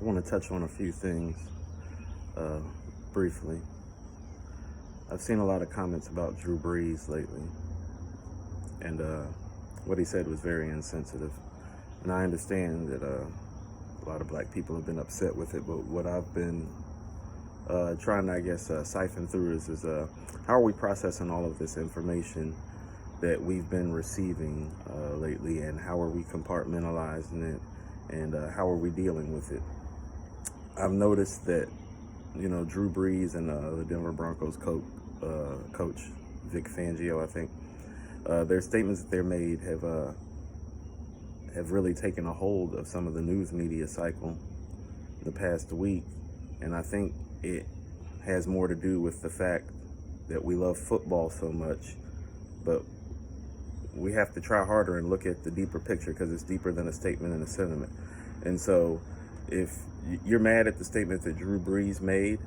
I want to touch on a few things uh, briefly. I've seen a lot of comments about Drew Brees lately, and what he said was very insensitive. And I understand that a lot of black people have been upset with it, but what I've been trying to, siphon through is how are we processing all of this information that we've been receiving lately, and how are we compartmentalizing it, and how are we dealing with it? I've noticed that, Drew Brees and the Denver Broncos coach Vic Fangio, I think, their statements that they're made have really taken a hold of some of the news media cycle the past week, and I think it has more to do with the fact that we love football so much, but we have to try harder and look at the deeper picture, because it's deeper than a statement and a sentiment. And so if you're mad at the statement that Drew Brees made,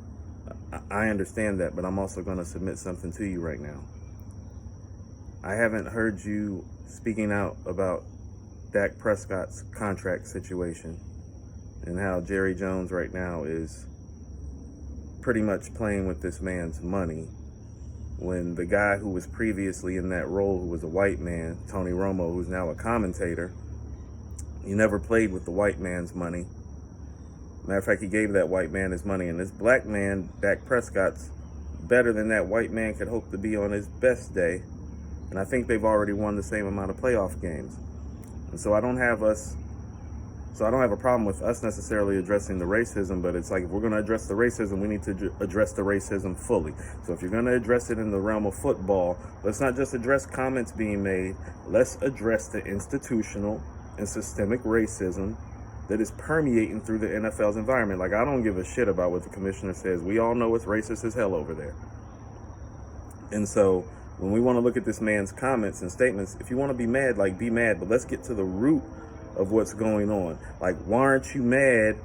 I understand that, but I'm also going to submit something to you right now. I haven't heard you speaking out about Dak Prescott's contract situation and how Jerry Jones right now is pretty much playing with this man's money, when the guy who was previously in that role, who was a white man, Tony Romo, who's now a commentator, he never played with the white man's money. Matter of fact, he gave that white man his money, and this black man, Dak Prescott's better than that white man could hope to be on his best day. And I think they've already won the same amount of playoff games. And so I don't have a problem with us necessarily addressing the racism, but it's like, if we're going to address the racism, we need to address the racism fully. So if you're going to address it in the realm of football, let's not just address comments being made. Let's address the institutional and systemic racism that is permeating through the NFL's environment. Like, I don't give a shit about what the commissioner says. We all know it's racist as hell over there. And so when we want to look at this man's comments and statements, if you want to be mad, like, be mad, but let's get to the root of what's going on. Like, why aren't you mad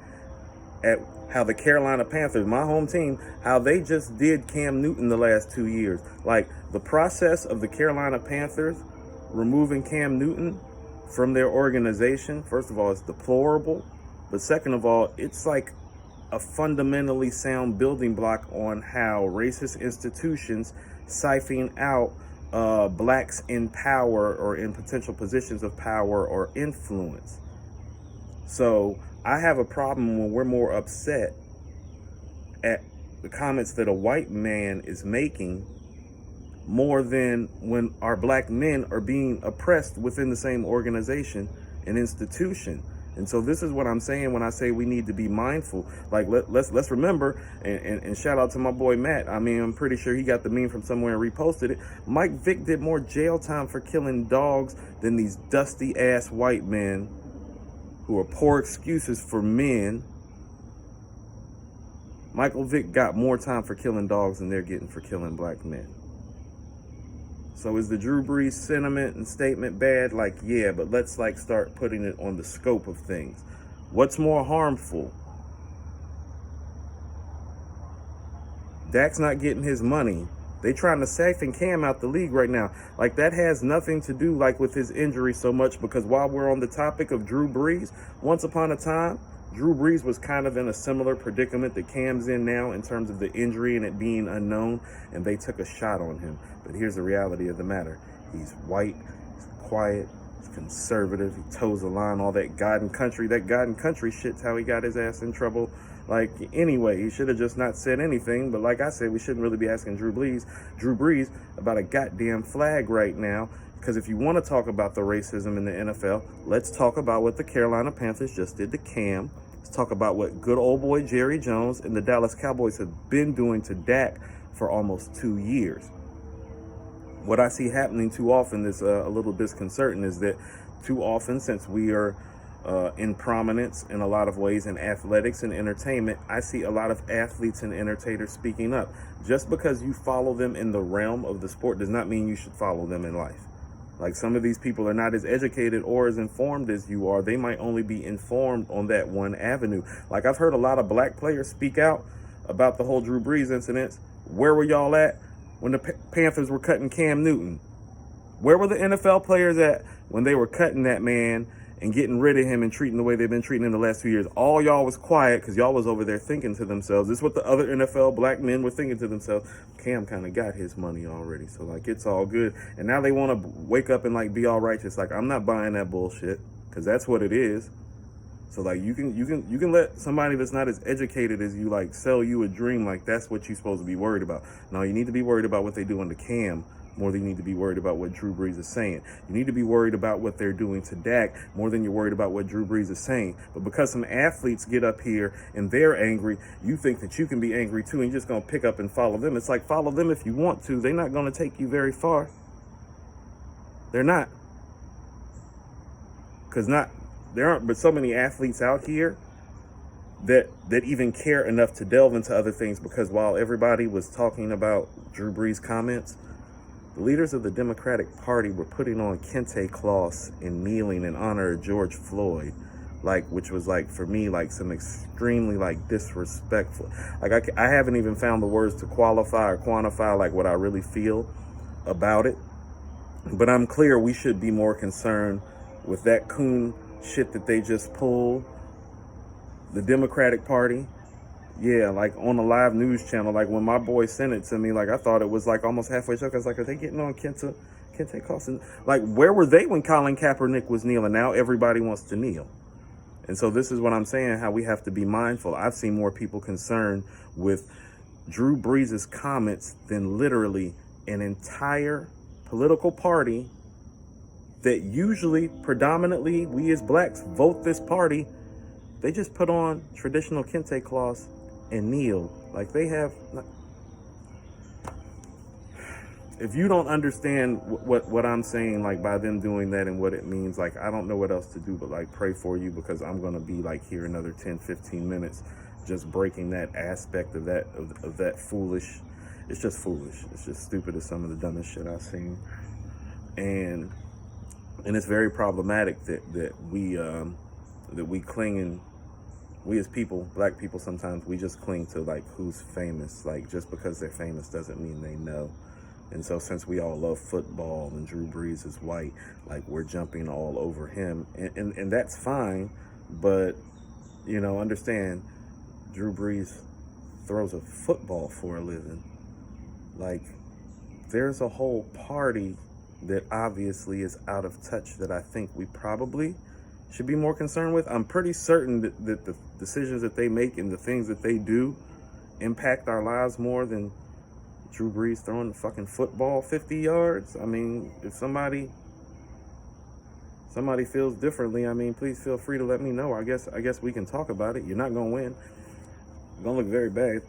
at how the Carolina Panthers, my home team, how they just did Cam Newton the last 2 years? Like, the process of the Carolina Panthers removing Cam Newton from their organization, first of all, it's deplorable, but second of all, it's like a fundamentally sound building block on how racist institutions siphon out blacks in power or in potential positions of power or influence. So I have a problem when we're more upset at the comments that a white man is making more than when our black men are being oppressed within the same organization and institution. And so this is what I'm saying when I say we need to be mindful. Like, let's remember, and shout out to my boy Matt. I mean, I'm pretty sure he got the meme from somewhere and reposted it. Mike Vick did more jail time for killing dogs than these dusty ass white men who are poor excuses for men. Michael Vick got more time for killing dogs than they're getting for killing black men. So is the Drew Brees sentiment and statement bad? Like, yeah, but let's start putting it on the scope of things. What's more harmful? Dak's not getting his money. They trying to siphon Cam out the league right now. Like, that has nothing to do with his injury so much, because while we're on the topic of Drew Brees, once upon a time, Drew Brees was kind of in a similar predicament that Cam's in now in terms of the injury and it being unknown, and they took a shot on him. But here's the reality of the matter. He's white, he's quiet, he's conservative, he toes the line, all that God and country. That God and country shit's how he got his ass in trouble. Like, anyway, he should have just not said anything. But like I said, we shouldn't really be asking Drew Brees about a goddamn flag right now. Because if you want to talk about the racism in the NFL, let's talk about what the Carolina Panthers just did to Cam. Let's talk about what good old boy Jerry Jones and the Dallas Cowboys have been doing to Dak for almost 2 years. What I see happening too often is a little disconcerting, is that too often, since we are in prominence in a lot of ways in athletics and entertainment, I see a lot of athletes and entertainers speaking up. Just because you follow them in the realm of the sport does not mean you should follow them in life. Like, some of these people are not as educated or as informed as you are. They might only be informed on that one avenue. Like, I've heard a lot of black players speak out about the whole Drew Brees incident. Where were y'all at when the Panthers were cutting Cam Newton? Where were the NFL players at when they were cutting that man and getting rid of him and treating the way they've been treating him the last 2 years, all y'all was quiet because y'all was over there thinking to themselves, this is what the other NFL black men were thinking to themselves, Cam kind of got his money already, so like it's all good. And now they want to wake up and like be all righteous. Like, I'm not buying that bullshit, because that's what it is. So like you can let somebody that's not as educated as you like sell you a dream like that's what you're supposed to be worried about. No, you need to be worried about what they do to Cam more than you need to be worried about what Drew Brees is saying. You need to be worried about what they're doing to Dak more than you're worried about what Drew Brees is saying. But because some athletes get up here and they're angry, you think that you can be angry too, and you're just gonna pick up and follow them. It's like, follow them if you want to. They're not gonna take you very far. They're not. There aren't but so many athletes out here that even care enough to delve into other things, because while everybody was talking about Drew Brees' comments, the leaders of the Democratic Party were putting on kente cloths and kneeling in honor of George Floyd, like, which was like, for me, like some extremely like disrespectful. Like I haven't even found the words to qualify or quantify like what I really feel about it, but I'm clear we should be more concerned with that coon shit that they just pulled. The Democratic Party, yeah, like on a live news channel, like when my boy sent it to me, like I thought it was like almost halfway through. I was like, are they getting on Kente Carson? Like, where were they when Colin Kaepernick was kneeling? Now everybody wants to kneel. And so this is what I'm saying, how we have to be mindful. I've seen more people concerned with Drew Brees' comments than literally an entire political party that usually, predominantly, we as blacks vote this party. They just put on traditional kente cloths and kneel. Like they have. If you don't understand what I'm saying, like by them doing that and what it means, like I don't know what else to do but like pray for you, because I'm going to be like here another 10, 15 minutes just breaking that aspect of that foolish. It's just foolish. It's just stupid as some of the dumbest shit I've seen. And it's very problematic that we cling, and we as people, black people, sometimes we just cling to like who's famous. Like just because they're famous doesn't mean they know. And so since we all love football and Drew Brees is white, like we're jumping all over him, and that's fine. But you know, understand, Drew Brees throws a football for a living. Like there's a whole party that obviously is out of touch that I think we probably should be more concerned with. I'm pretty certain that the decisions that they make and the things that they do impact our lives more than Drew Brees throwing the fucking football 50 yards. I mean, if somebody feels differently, I mean, please feel free to let me know. I guess we can talk about it. You're not gonna win. You're gonna look very bad,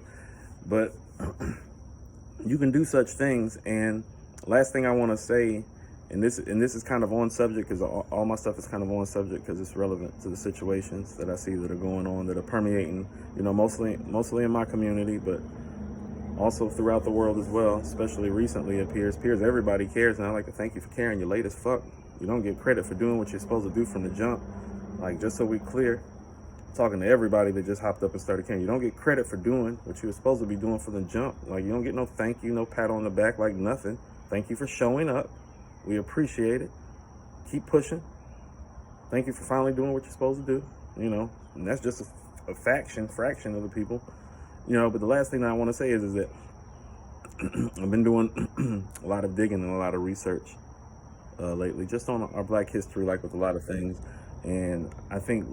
but you can do such things. And last thing I want to say, and this is kind of on subject, because all my stuff is kind of on subject because it's relevant to the situations that I see that are going on, that are permeating, you know, mostly in my community, but also throughout the world as well. Especially recently, it appears everybody cares, and I'd like to thank you for caring. You're late as fuck. You don't get credit for doing what you're supposed to do from the jump. Like, just so we clear, talking to everybody that just hopped up and started caring, you don't get credit for doing what you were supposed to be doing from the jump. Like, you don't get no thank you, no pat on the back, like nothing. Thank you for showing up. We appreciate it. Keep pushing. Thank you for finally doing what you're supposed to do. You know, and that's just a fraction of the people. You know, but the last thing that I want to say is that I've been doing a lot of digging and a lot of research lately, just on our black history, like with a lot of things. And I think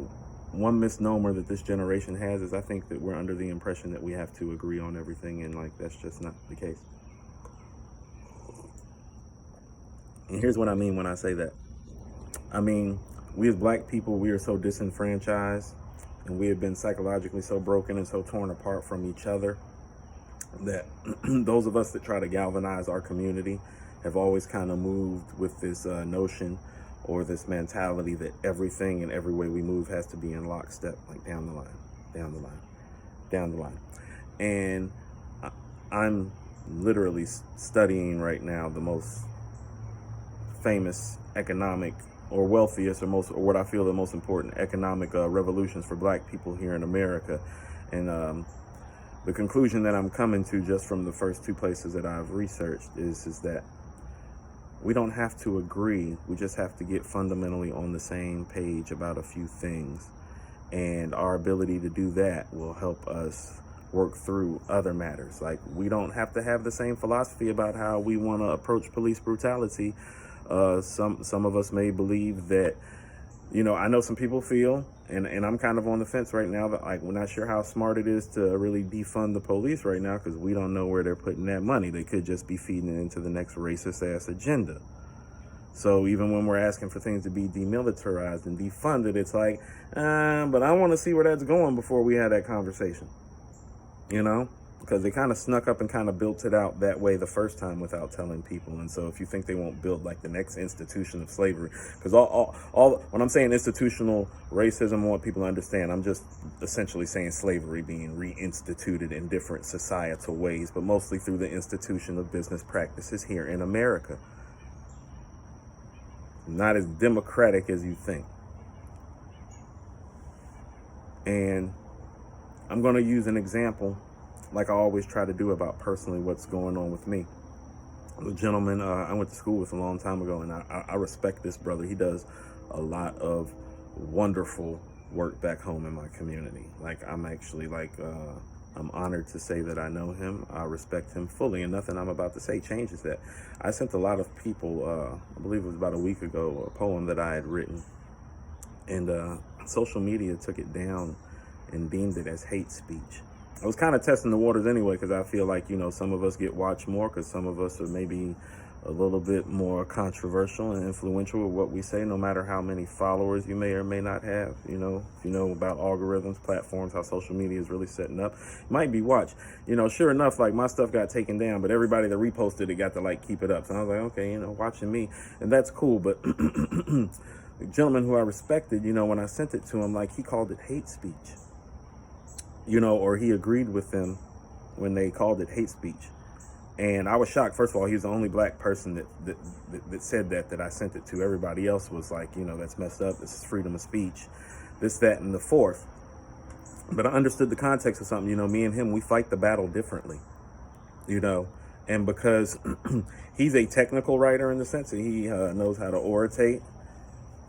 one misnomer that this generation has is I think that we're under the impression that we have to agree on everything, and like that's just not the case. And here's what I mean when I say that. I mean, we as black people, we are so disenfranchised, and we have been psychologically so broken and so torn apart from each other that those of us that try to galvanize our community have always kind of moved with this notion or this mentality that everything and every way we move has to be in lockstep, like down the line. And I'm literally studying right now the most famous economic or wealthiest or what I feel the most important economic revolutions for black people here in America. And the conclusion that I'm coming to just from the first two places that I've researched is that we don't have to agree. We just have to get fundamentally on the same page about a few things. And our ability to do that will help us work through other matters. Like, we don't have to have the same philosophy about how we want to approach police brutality. Some of us may believe that, I know some people feel, and I'm kind of on the fence right now, that like, we're not sure how smart it is to really defund the police right now, because we don't know where they're putting that money. They could just be feeding it into the next racist ass agenda. So even when we're asking for things to be demilitarized and defunded, it's like, but I want to see where that's going before we have that conversation, because they kind of snuck up and kind of built it out that way the first time without telling people. And so if you think they won't build like the next institution of slavery, because all when I'm saying institutional racism, I want people to understand, I'm just essentially saying slavery being reinstituted in different societal ways, but mostly through the institution of business practices here in America. Not as democratic as you think. And I'm going to use an example, like I always try to do, about personally what's going on with me. The gentleman I went to school with a long time ago, and I respect this brother. He does a lot of wonderful work back home in my community. Like, I'm actually I'm honored to say that I know him. I respect him fully, and nothing I'm about to say changes that. I sent a lot of people, I believe it was about a week ago, a poem that I had written, and social media took it down and deemed it as hate speech. I was kind of testing the waters anyway, because I feel like, some of us get watched more because some of us are maybe a little bit more controversial and influential with what we say, no matter how many followers you may or may not have. If you know about algorithms, platforms, how social media is really setting up, you might be watched. Sure enough, like, my stuff got taken down, but everybody that reposted it got to keep it up. So I was like, okay, watching me, and that's cool. But the gentleman who I respected, when I sent it to him, he called it hate speech. Or he agreed with them when they called it hate speech. And I was shocked. First of all, he was the only black person that said that I sent it to. Everybody else was like, that's messed up. This is freedom of speech. This, that, and the fourth. But I understood the context of something. Me and him, we fight the battle differently. And because he's a technical writer in the sense that he knows how to oratate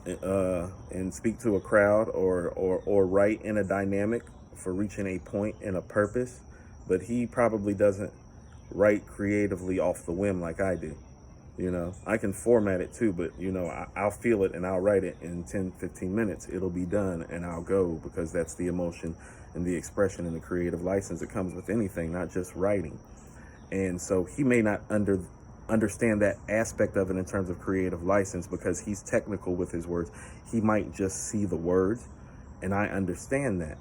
and speak to a crowd or write in a dynamic for reaching a point and a purpose, but he probably doesn't write creatively off the whim like I do. I can format it too, but I'll feel it and I'll write it in 10-15 minutes. It'll be done and I'll go, because that's the emotion and the expression and the creative license that comes with anything, not just writing. And so he may not understand that aspect of it in terms of creative license, because he's technical with his words. He might just see the words, and I understand that.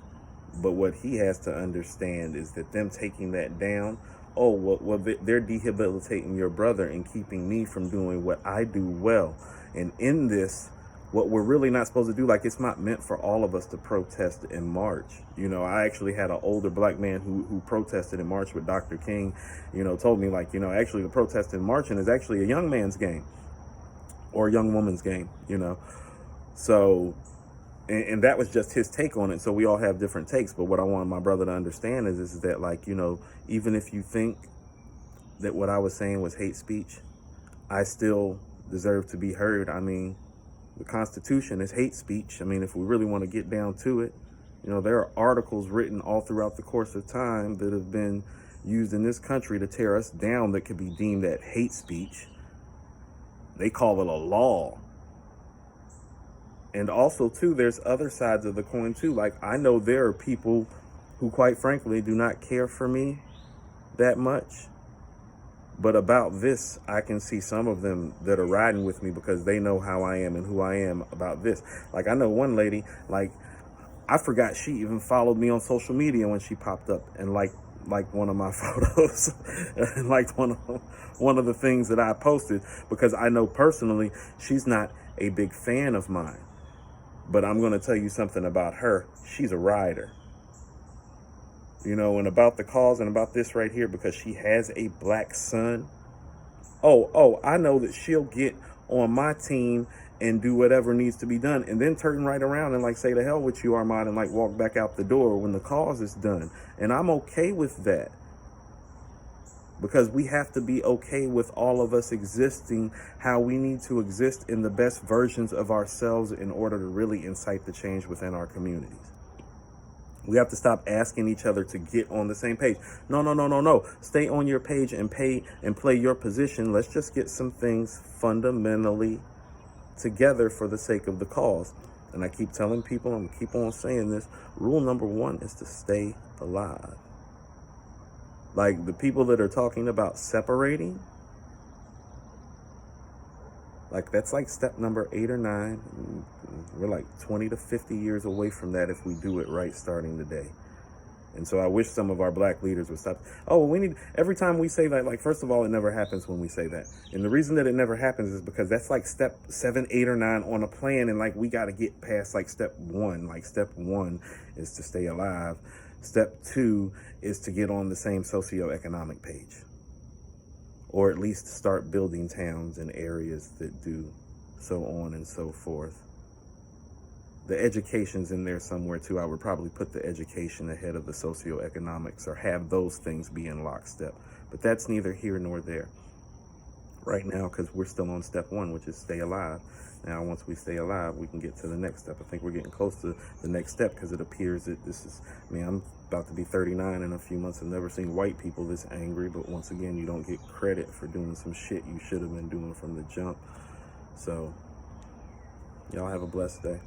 But what he has to understand is that them taking that down, they're debilitating your brother and keeping me from doing what I do well. And in this, what we're really not supposed to do, it's not meant for all of us to protest and march. I actually had an older black man who protested and marched with Dr. King, told me actually the protest and marching is actually a young man's game or a young woman's game, So, and that was just his take on it. So we all have different takes. But what I want my brother to understand is that, even if you think that what I was saying was hate speech, I still deserve to be heard. I mean, the Constitution is hate speech. I mean, if we really want to get down to it, there are articles written all throughout the course of time that have been used in this country to tear us down that could be deemed at hate speech. They call it a law. And also, too, there's other sides of the coin, too. I know there are people who, quite frankly, do not care for me that much. But about this, I can see some of them that are riding with me because they know how I am and who I am about this. I know one lady, I forgot she even followed me on social media when she popped up and liked one of my photos and liked one of the things that I posted, because I know personally she's not a big fan of mine. But I'm going to tell you something about her. She's a rider. And about the cause and about this right here, because she has a black son. I know that she'll get on my team and do whatever needs to be done, and then turn right around and say the hell with you, Armand, and walk back out the door when the cause is done. And I'm okay with that. because we have to be okay with all of us existing how we need to exist in the best versions of ourselves in order to really incite the change within our communities. We have to stop asking each other to get on the same page. No. Stay on your page and play your position. Let's just get some things fundamentally together for the sake of the cause. And I keep telling people, I'm gonna keep on saying this, rule number one is to stay alive. Like the people that are talking about separating, like that's like step number 8 or 9. We're like 20 to 50 years away from that if we do it right starting today. And so I wish some of our black leaders would stop. Oh, we need, every time we say that, like, first of all, it never happens when we say that. And the reason that it never happens is because that's like step 7, 8, or 9 on a plan. And like, we got to get past like step 1. Like step 1 is to stay alive. Step 2 is to get on the same socioeconomic page, or at least start building towns and areas that do, so on and so forth. The education's in there somewhere too. I would probably put the education ahead of the socioeconomics, or have those things be in lockstep. But that's neither here nor there right now, because we're still on step 1, which is stay alive. Now, once we stay alive, we can get to the next step. I think we're getting close to the next step, because it appears that this is, I mean, I'm about to be 39 in a few months. I've never seen white people this angry, but once again, you don't get credit for doing some shit you should have been doing from the jump. So, y'all have a blessed day.